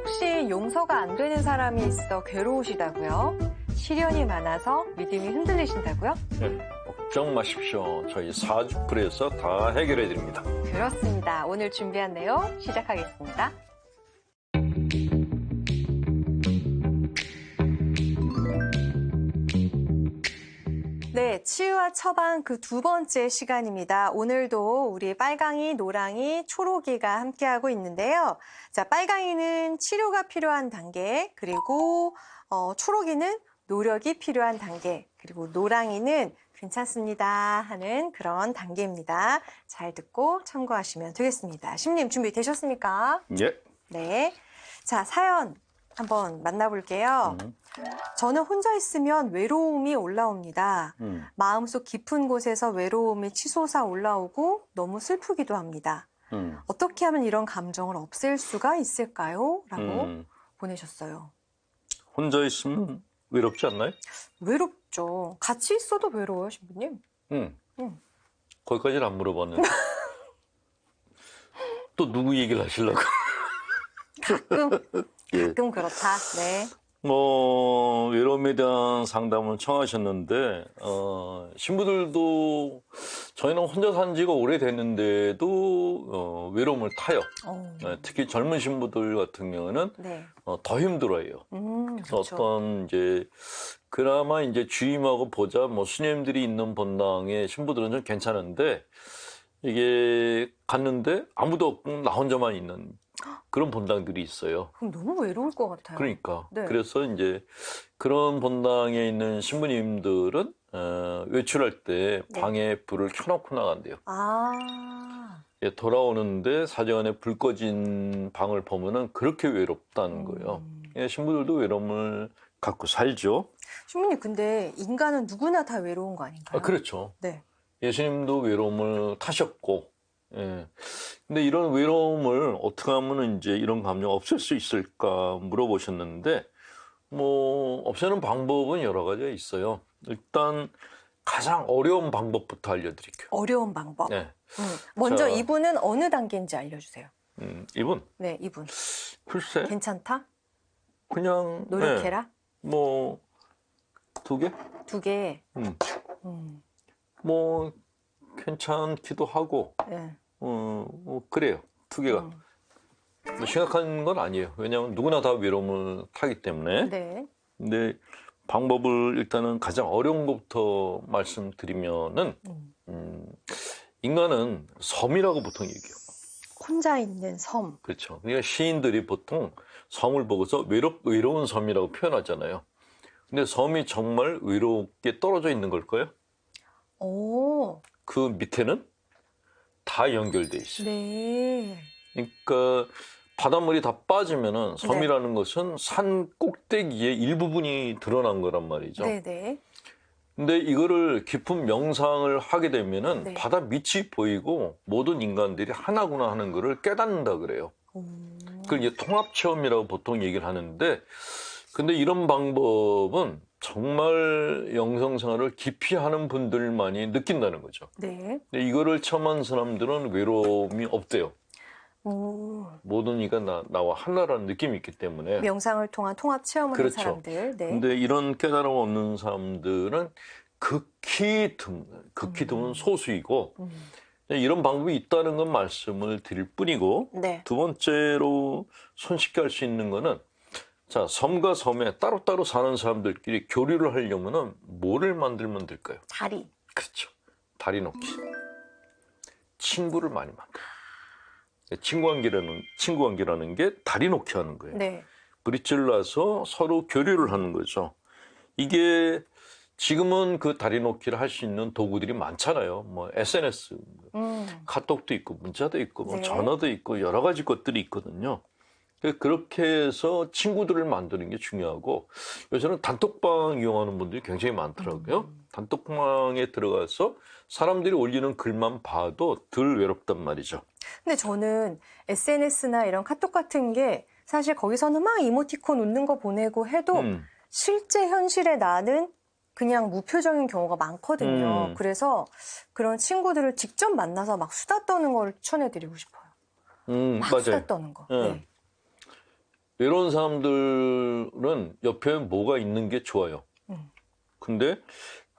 혹시 용서가 안 되는 사람이 있어 괴로우시다고요? 시련이 많아서 믿음이 흔들리신다고요? 네, 걱정 마십시오. 저희 사주풀에서 다 해결해 드립니다. 그렇습니다. 오늘 준비한 내용 시작하겠습니다. 네, 치유와 처방 그 두 번째 시간입니다. 오늘도 우리 빨강이, 노랑이, 초록이가 함께하고 있는데요. 자, 빨강이는 치료가 필요한 단계, 그리고 초록이는 노력이 필요한 단계, 그리고 노랑이는 괜찮습니다 하는 그런 단계입니다. 잘 듣고 참고하시면 되겠습니다. 심님 준비되셨습니까? 예. 네. 자, 사연 한번 만나볼게요. 저는 혼자 있으면 외로움이 올라옵니다. 마음속 깊은 곳에서 외로움이 치솟아 올라오고 너무 슬프기도 합니다. 어떻게 하면 이런 감정을 없앨 수가 있을까요? 라고 보내셨어요. 혼자 있으면 외롭지 않나요? 외롭죠. 같이 있어도 외로워요, 신부님. 거기까지는 안 물어봤는데. 또 누구 얘기를 하시려고? 가끔 그렇다. 네. 외로움에 대한 상담을 청하셨는데, 신부들도 저희는 혼자 산 지가 오래됐는데도, 외로움을 타요. 특히 젊은 신부들 같은 경우는 네. 더 힘들어요. 그렇죠. 어떤 그나마 주임하고 보좌, 스님들이 있는 본당의 신부들은 좀 괜찮은데, 이게 갔는데 아무도 없고 나 혼자만 있는 그런 본당들이 있어요. 그럼 너무 외로울 것 같아요. 그러니까. 네. 그래서 그런 본당에 있는 신부님들은 외출할 때 네. 방에 불을 켜놓고 나간대요. 돌아오는데 사정안에 불 꺼진 방을 보면은 그렇게 외롭다는 거예요. 신부들도 외로움을 갖고 살죠. 신부님, 근데 인간은 누구나 다 외로운 거 아닌가요? 그렇죠. 네. 예수님도 외로움을 타셨고, 예. 근데 이런 외로움을 어떻게 하면 이런 감정 없앨 수 있을까 물어보셨는데, 없애는 방법은 여러 가지가 있어요. 일단 가장 어려운 방법부터 알려드릴게요. 어려운 방법? 네. 먼저 이분은 어느 단계인지 알려주세요. 이분? 네, 이분. 글쎄. 괜찮다? 그냥. 노력해라? 네. 2개? 2개. 괜찮기도 하고. 네. 그래요. 2개가. 심각한 건 아니에요. 왜냐하면 누구나 다 외로움을 타기 때문에. 네. 근데 방법을 일단은 가장 어려운 것부터 말씀드리면은, 인간은 섬이라고 보통 얘기해요. 혼자 있는 섬. 그렇죠. 그러니까 시인들이 보통 섬을 보고서 외로운 섬이라고 표현하잖아요. 근데 섬이 정말 외롭게 떨어져 있는 걸까요? 그 밑에는 다 연결돼 있어요. 네. 그러니까 바닷물이 다 빠지면은 섬이라는 것은 산 꼭대기의 일부분이 드러난 거란 말이죠. 네네. 근데 이거를 깊은 명상을 하게 되면은 바다 밑이 보이고 모든 인간들이 하나구나 하는 거를 깨닫는다 그래요. 그걸 통합 체험이라고 보통 얘기를 하는데, 근데 이런 방법은 정말 영성 생활을 깊이 하는 분들만이 느낀다는 거죠. 네. 근데 이거를 체험한 사람들은 외로움이 없대요. 모든 이가 나와 하나라는 느낌이 있기 때문에. 명상을 통한 통합 체험을 한 사람들. 네. 근데 이런 깨달음 없는 사람들은 극히 드문 소수이고, 이런 방법이 있다는 건 말씀을 드릴 뿐이고, 두 번째로 손쉽게 할 수 있는 거는, 자, 섬과 섬에 따로따로 사는 사람들끼리 교류를 하려면은 뭐를 만들면 될까요? 다리. 그렇죠. 다리 놓기. 친구를 많이 만들어요. 친구 관계라는 게 다리 놓기 하는 거예요. 네. 브릿지를 놔서 서로 교류를 하는 거죠. 이게 지금은 그 다리 놓기를 할 수 있는 도구들이 많잖아요. SNS, 카톡도 있고, 문자도 있고, 전화도 있고, 여러 가지 것들이 있거든요. 그렇게 해서 친구들을 만드는 게 중요하고, 요새는 단톡방 이용하는 분들이 굉장히 많더라고요. 단톡방에 들어가서 사람들이 올리는 글만 봐도 덜 외롭단 말이죠. 근데 저는 SNS나 이런 카톡 같은 게 사실 거기서는 막 이모티콘 웃는 거 보내고 해도 실제 현실에 나는 그냥 무표정인 경우가 많거든요. 그래서 그런 친구들을 직접 만나서 막 수다 떠는 걸 추천해드리고 싶어요. 막 맞아요. 수다 떠는 거. 네. 외로운 사람들은 옆에 뭐가 있는 게 좋아요. 근데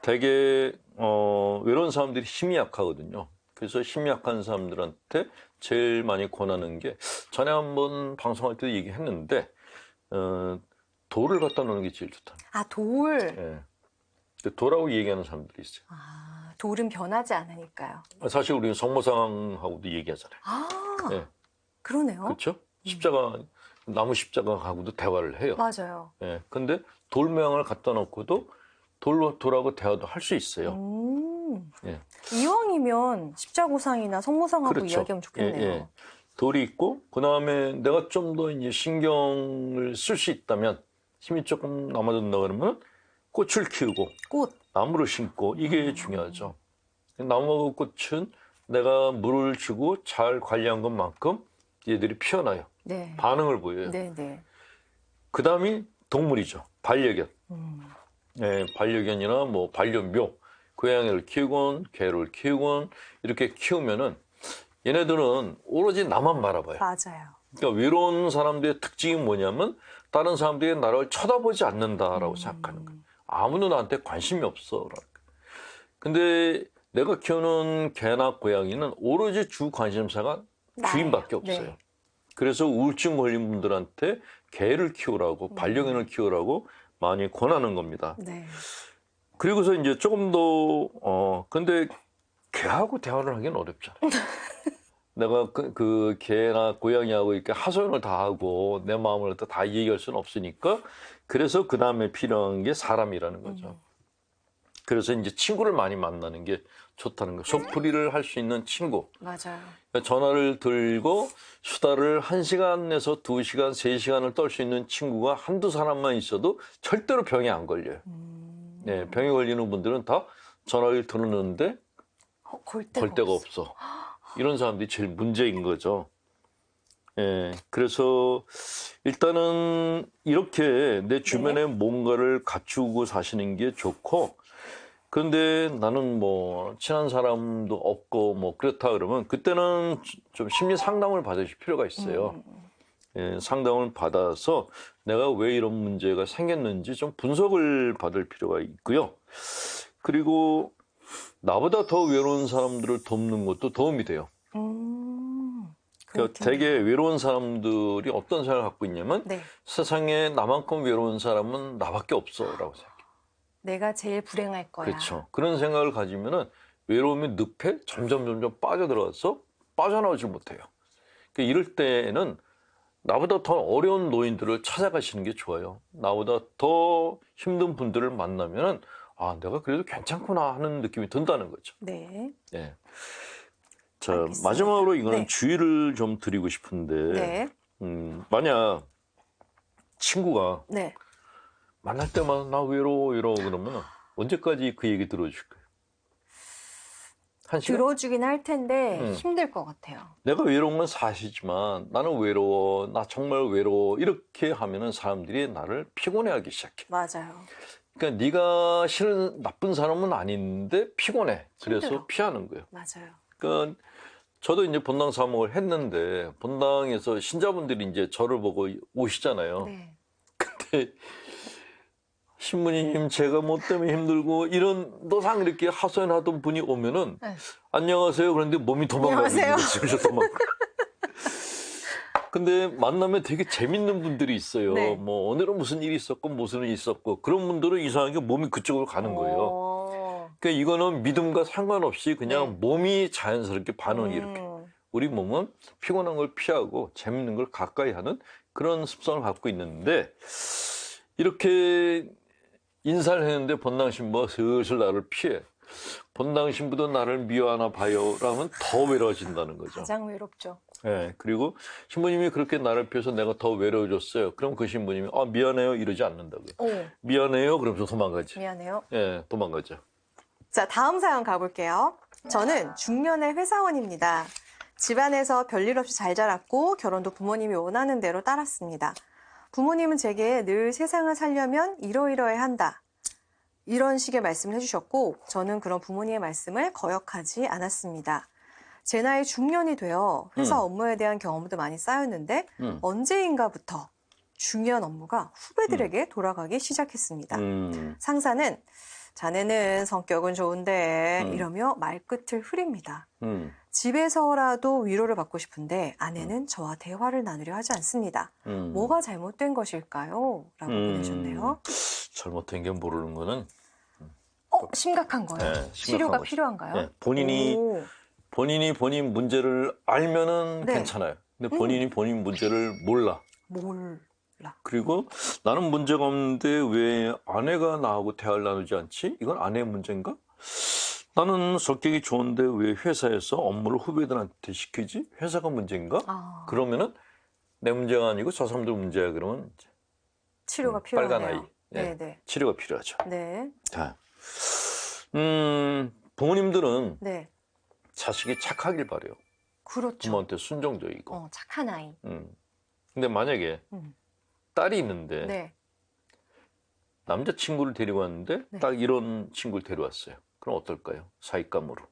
되게 외로운 사람들이 힘이 약하거든요. 그래서 힘이 약한 사람들한테 제일 많이 권하는 게 전에 한번 방송할 때도 얘기했는데 돌을 갖다 놓는 게 제일 좋다. 아, 돌. 예. 돌하고 얘기하는 사람들이 있어요. 아, 돌은 변하지 않으니까요. 사실 우리는 성모상하고도 얘기하잖아요. 아, 예. 그러네요. 그렇죠? 십자가 나무 십자가하고도 대화를 해요. 맞아요. 예. 근데 돌 모양을 갖다 놓고도 돌하고 대화도 할 수 있어요. 예. 이왕이면 십자고상이나 성모상하고 그렇죠. 이야기하면 좋겠네요. 예, 예. 돌이 있고 그다음에 내가 좀 더 이제 신경을 쓸 수 있다면 힘이 조금 남아든다 그러면 꽃을 키우고 꽃. 나무를 심고 이게 중요하죠. 나무하고 꽃은 내가 물을 주고 잘 관리한 것만큼 얘들이 피어나요. 네. 반응을 보여요. 네, 네. 그다음이 동물이죠. 반려견. 예, 반려견이나 뭐 반려묘, 고양이를 키우건 개를 키우건 이렇게 키우면은 얘네들은 오로지 나만 바라봐요. 맞아요. 그러니까 외로운 사람들의 특징이 뭐냐면 다른 사람들이 나를 쳐다보지 않는다라고 생각하는 거예요. 아무도 나한테 관심이 없어. 근데 내가 키우는 개나 고양이는 오로지 주 관심사가 주인밖에 없어요. 네. 그래서 우울증 걸린 분들한테 개를 키우라고 반려견을 키우라고 많이 권하는 겁니다. 네. 그리고서 이제 조금 더 근데 개하고 대화를 하기는 어렵잖아요. 내가 그 개나 고양이하고 이렇게 하소연을 다 하고 내 마음을 다 얘기할 수는 없으니까 그래서 그 다음에 필요한 게 사람이라는 거죠. 그래서 이제 친구를 많이 만나는 게 좋다는 거. 속풀이를 할 수 있는 친구. 맞아요. 전화를 들고 수다를 1시간에서 2시간, 3시간을 떨 수 있는 친구가 한두 사람만 있어도 절대로 병이 안 걸려요. 네, 병이 걸리는 분들은 다 전화를 들었는데 걸 걸 데가 없어. 이런 사람들이 제일 문제인 거죠. 예, 그래서 일단은 이렇게 내 주변에 뭔가를 갖추고 사시는 게 좋고, 그런데 나는 뭐 친한 사람도 없고 뭐 그렇다 그러면 그때는 좀 심리 상담을 받으실 필요가 있어요. 예, 상담을 받아서 내가 왜 이런 문제가 생겼는지 좀 분석을 받을 필요가 있고요. 그리고 나보다 더 외로운 사람들을 돕는 것도 도움이 돼요. 그러니까 되게 외로운 사람들이 어떤 생각을 갖고 있냐면 네. 세상에 나만큼 외로운 사람은 나밖에 없어라고 생각해요. 내가 제일 불행할 거야. 그렇죠. 그런 생각을 가지면은 외로움의 늪에 점점 빠져들어가서 빠져나오지 못해요. 그러니까 이럴 때는 나보다 더 어려운 노인들을 찾아가시는 게 좋아요. 나보다 더 힘든 분들을 만나면은 내가 그래도 괜찮구나 하는 느낌이 든다는 거죠. 네. 네. 자, 알겠습니다. 마지막으로 이거는 네. 주의를 좀 드리고 싶은데, 네. 만약 친구가 네. 만날 때마다 나 외로워 그러면 언제까지 그 얘기 들어줄 거예요? 한 시간? 들어주긴 할 텐데 힘들 것 같아요. 내가 외로운 건 사실이지만 나는 외로워, 나 정말 외로워 이렇게 하면은 사람들이 나를 피곤해하기 시작해. 맞아요. 그러니까 네가 싫은 나쁜 사람은 아닌데 피곤해. 그래서 힘들어. 피하는 거예요. 맞아요. 그러니까 저도 이제 본당 사목을 했는데 본당에서 신자분들이 이제 저를 보고 오시잖아요. 네. 근데 신부님 제가 뭐 때문에 힘들고 이런 노상 이렇게 하소연하던 분이 오면은 네. 안녕하세요. 그런데 몸이 도망가고 있는 안녕하세요. 거죠. 도망가. 근데 만나면 되게 재밌는 분들이 있어요. 네. 뭐 오늘은 무슨 일이 있었고 무슨 일이 있었고 그런 분들은 이상하게 몸이 그쪽으로 가는 거예요. 그러니까 이거는 믿음과 상관없이 그냥 네. 몸이 자연스럽게 반응을 이렇게. 우리 몸은 피곤한 걸 피하고 재밌는 걸 가까이 하는 그런 습성을 갖고 있는데 이렇게 인사를 했는데 본당 신부가 슬슬 나를 피해. 본당 신부도 나를 미워하나 봐요. 라면 더 외로워진다는 거죠. 가장 외롭죠. 네, 그리고 신부님이 그렇게 나를 피해서 내가 더 외로워졌어요. 그럼 그 신부님이 미안해요 이러지 않는다고요. 미안해요 그러면서 도망가지. 미안해요. 예, 도망가죠. 자, 다음 사연 가볼게요. 저는 중년의 회사원입니다. 집안에서 별일 없이 잘 자랐고 결혼도 부모님이 원하는 대로 따랐습니다. 부모님은 제게 늘 세상을 살려면 이러이러해야 한다. 이런 식의 말씀을 해주셨고 저는 그런 부모님의 말씀을 거역하지 않았습니다. 제 나이 중년이 되어 회사 업무에 대한 경험도 많이 쌓였는데 언제인가부터 중요한 업무가 후배들에게 돌아가기 시작했습니다. 음. 상사는 자네는 성격은 좋은데 음. 이러며 말끝을 흐립니다. 음. 집에서라도 위로를 받고 싶은데 아내는 저와 대화를 나누려 하지 않습니다. 뭐가 잘못된 것일까요? 라고 보내셨네요. 잘못된 게 모르는 거는 심각한 거예요. 네, 심각한 치료가 거죠. 필요한가요? 네, 본인이 본인 문제를 알면은 네. 괜찮아요. 근데 본인이 본인 문제를 몰라. 몰라. 그리고 나는 문제가 없는데 왜 아내가 나하고 대화를 나누지 않지? 이건 아내의 문제인가? 나는 성격이 좋은데 왜 회사에서 업무를 후배들한테 시키지? 회사가 문제인가? 그러면은 내 문제가 아니고 저 사람들 문제야. 그러면 치료가 필요하네요. 빨간 아이. 네, 네. 치료가 필요하죠. 네. 자, 부모님들은 네. 자식이 착하길 바래요. 그렇죠. 부모한테 순종적이고. 착한 아이. 근데 만약에 딸이 있는데 네. 남자친구를 데리고 왔는데 네. 딱 이런 친구를 데려왔어요. 그럼 어떨까요? 사윗감으로.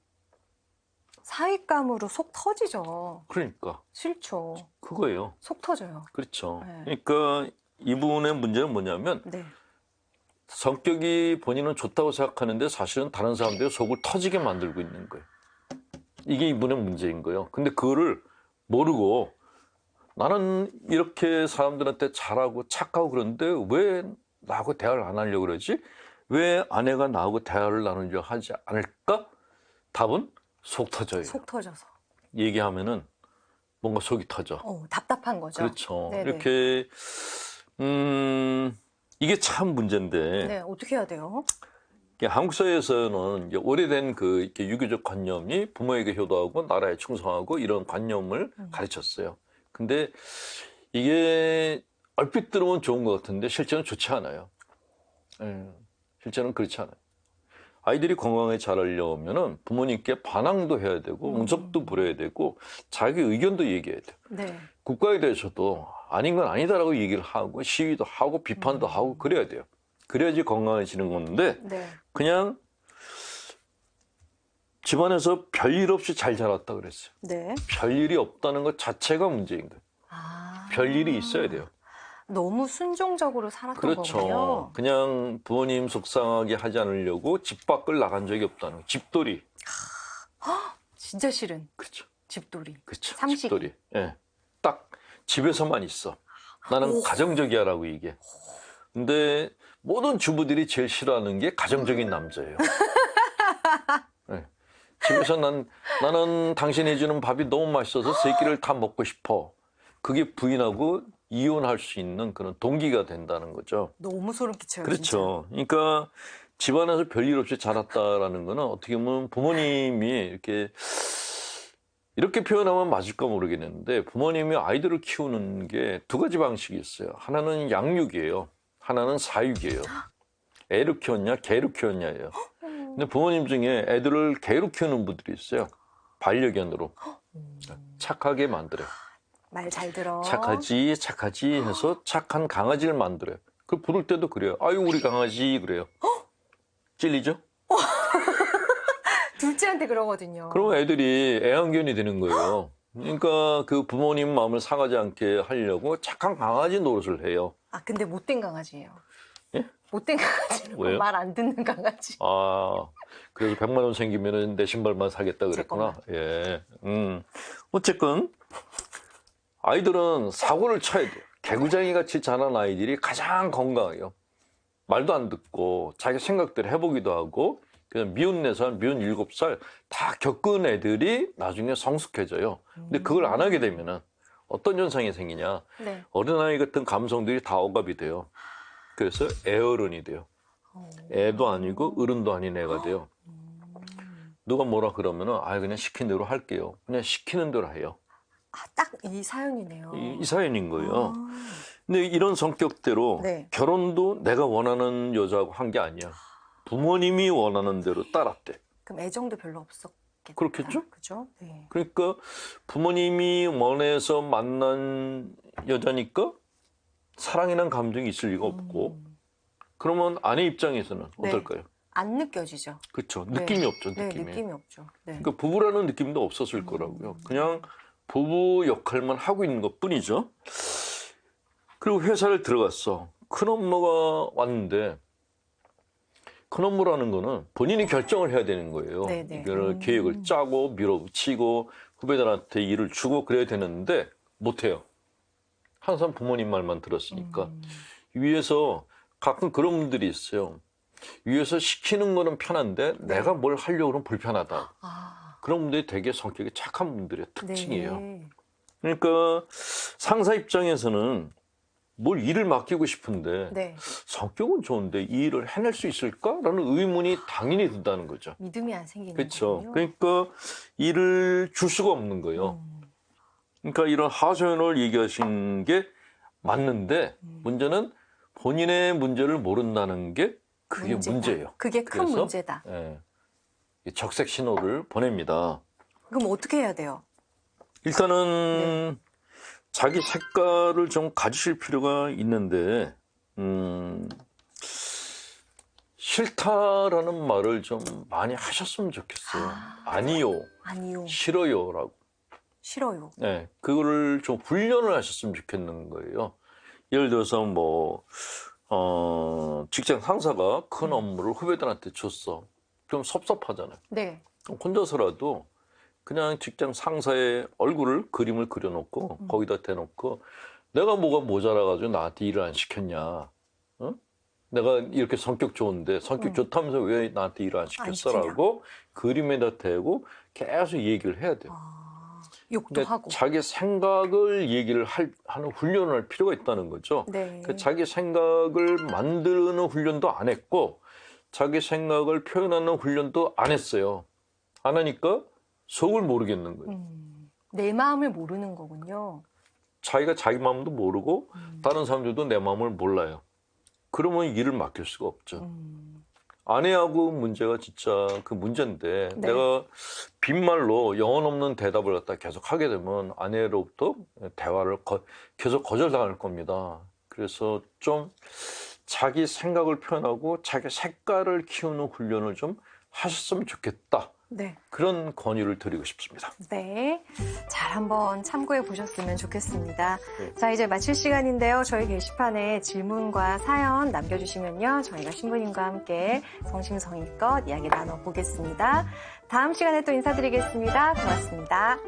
사윗감으로 속 터지죠. 그러니까 싫죠. 그거예요. 속 터져요. 그렇죠. 네. 그러니까 이분의 문제는 뭐냐면 네. 성격이 본인은 좋다고 생각하는데 사실은 다른 사람들의 속을 터지게 만들고 있는 거예요. 이게 이분의 문제인 거예요. 근데 그거를 모르고 나는 이렇게 사람들한테 잘하고 착하고 그런데 왜 나하고 대화를 안 하려고 그러지? 왜 아내가 나하고 대화를 나누려 하지 않을까? 답은 속 터져요. 속 터져서. 얘기하면은 뭔가 속이 터져. 답답한 거죠. 그렇죠. 네네. 이렇게 이게 참 문제인데 네, 어떻게 해야 돼요? 한국 사회에서는 이제 오래된 그 이렇게 유교적 관념이 부모에게 효도하고 나라에 충성하고 이런 관념을 가르쳤어요. 근데 이게 얼핏 들으면 좋은 것 같은데 실제는 좋지 않아요. 실제는 그렇지 않아요. 아이들이 건강하게 자라려면은 부모님께 반항도 해야 되고 응석도 부려야 되고 자기 의견도 얘기해야 돼요. 네. 국가에 대해서도 아닌 건 아니다라고 얘기를 하고 시위도 하고 비판도 하고 그래야 돼요. 그래야지 건강해지는 건데 네. 그냥 집안에서 별일 없이 잘 자랐다 그랬어요. 네. 별일이 없다는 것 자체가 문제인 거예요. 별일이 있어야 돼요. 너무 순종적으로 살았던 그렇죠. 거군요. 그냥 부모님 속상하게 하지 않으려고 집 밖을 나간 적이 없다는 거. 집돌이. 진짜 싫은 그렇죠. 집돌이. 그렇죠. 삼식이. 집돌이. 예. 딱 집에서만 있어. 나는 가정적이야라고 얘기해. 근데 모든 주부들이 제일 싫어하는 게 가정적인 남자예요. 네. 집에서 나는 당신이 해주는 밥이 너무 맛있어서 세 끼를 다 먹고 싶어. 그게 부인하고 이혼할 수 있는 그런 동기가 된다는 거죠. 너무 소름 끼쳐요. 그렇죠. 그러니까 집안에서 별일 없이 자랐다라는 거는 어떻게 보면 부모님이 이렇게 표현하면 맞을까 모르겠는데 부모님이 아이들을 키우는 게 두 가지 방식이 있어요. 하나는 양육이에요. 하나는 사육이에요. 애를 키웠냐, 개를 키웠냐예요. 근데 부모님 중에 애들을 개로 키우는 분들이 있어요. 반려견으로. 착하게 만들어요. 말 잘 들어. 착하지 해서 착한 강아지를 만들어요. 그 부를 때도 그래요. 아유, 우리 강아지 그래요. 찔리죠? 둘째한테 그러거든요. 그러면 애들이 애완견이 되는 거예요. 그러니까 그 부모님 마음을 상하지 않게 하려고 착한 강아지 노릇을 해요. 근데 못된 강아지예요. 예? 못된 강아지로 왜요? 말 안 듣는 강아지. 그래서 100만 원 생기면은 내 신발만 사겠다 그랬구나. 예. 어쨌건 아이들은 사고를 쳐야 돼요. 개구장이 같이 자란 아이들이 가장 건강해요. 말도 안 듣고 자기 생각대로 해보기도 하고 그냥 미운 4살, 미운 7살 다 겪은 애들이 나중에 성숙해져요. 근데 그걸 안 하게 되면은 어떤 현상이 생기냐. 네. 어린아이 같은 감성들이 다 억압이 돼요. 그래서 애어른이 돼요. 애도 아니고 어른도 아닌 애가 돼요. 누가 뭐라 그러면은 그냥 시킨 대로 할게요. 그냥 시키는 대로 해요. 딱 이 사연이네요. 이 사연인 거예요. 근데 이런 성격대로 네. 결혼도 내가 원하는 여자하고 한 게 아니야. 부모님이 원하는 대로 따랐대. 그럼 애정도 별로 없었겠다. 그렇겠죠? 그죠? 네. 그러니까 부모님이 원해서 만난 여자니까 사랑이란 감정이 있을 리가 없고 그러면 아내 입장에서는 네. 어떨까요? 안 느껴지죠. 그렇죠. 네. 느낌이 없죠. 네, 느낌이. 느낌이 없죠. 네. 그러니까 부부라는 느낌도 없었을 거라고요. 그냥 부부 역할만 하고 있는 것 뿐이죠. 그리고 회사를 들어갔어. 큰 업무가 왔는데 큰 업무라는 거는 본인이 결정을 해야 되는 거예요. 네네. 이걸 계획을 짜고 밀어붙이고 후배들한테 일을 주고 그래야 되는데 못해요. 항상 부모님 말만 들었으니까. 위에서 가끔 그런 분들이 있어요. 위에서 시키는 거는 편한데 내가 뭘 하려고 하면 불편하다. 그런 분들이 되게 성격이 착한 분들의 특징이에요. 네. 그러니까 상사 입장에서는 뭘 일을 맡기고 싶은데 네. 성격은 좋은데 이 일을 해낼 수 있을까라는 의문이 당연히 든다는 거죠. 믿음이 안 생기는 그렇죠. 거군요. 그러니까 일을 줄 수가 없는 거예요. 그러니까 이런 하소연을 얘기하신 게 맞는데 문제는 본인의 문제를 모른다는 게 그게 문제다. 문제예요. 그게 큰 그래서, 문제다. 예, 적색 신호를 보냅니다. 그럼 어떻게 해야 돼요? 일단은 자기 색깔을 좀 가지실 필요가 있는데 싫다라는 말을 좀 많이 하셨으면 좋겠어요. 아니요, 아니요. 싫어요라고. 싫어요. 네, 그거를 좀 훈련을 하셨으면 좋겠는 거예요. 예를 들어서 뭐 직장 상사가 큰 업무를 후배들한테 줬어. 그럼 섭섭하잖아요. 네. 혼자서라도 그냥 직장 상사의 얼굴을 그림을 그려놓고 거기다 대놓고 내가 뭐가 모자라가지고 나한테 일을 안 시켰냐. 어? 내가 이렇게 성격 좋은데 성격 좋다면서 왜 나한테 일을 안 시켰어라고 그림에다 대고 계속 얘기를 해야 돼요. 욕도 하고. 자기 생각을 얘기를 하는 훈련을 할 필요가 있다는 거죠. 네. 자기 생각을 만드는 훈련도 안 했고 자기 생각을 표현하는 훈련도 안 했어요. 안 하니까 속을 모르겠는 거예요. 내 마음을 모르는 거군요. 자기가 자기 마음도 모르고 다른 사람들도 내 마음을 몰라요. 그러면 일을 맡길 수가 없죠. 아내하고 문제가 진짜 그 문제인데 네. 내가 빈말로 영혼 없는 대답을 갖다 계속 하게 되면 아내로부터 대화를 계속 거절당할 겁니다. 그래서 좀 자기 생각을 표현하고 자기 색깔을 키우는 훈련을 좀 하셨으면 좋겠다. 네. 그런 권유를 드리고 싶습니다. 네. 잘 한번 참고해 보셨으면 좋겠습니다. 네. 자, 이제 마칠 시간인데요. 저희 게시판에 질문과 사연 남겨주시면요. 저희가 신부님과 함께 성심성의껏 이야기 나눠보겠습니다. 다음 시간에 또 인사드리겠습니다. 고맙습니다.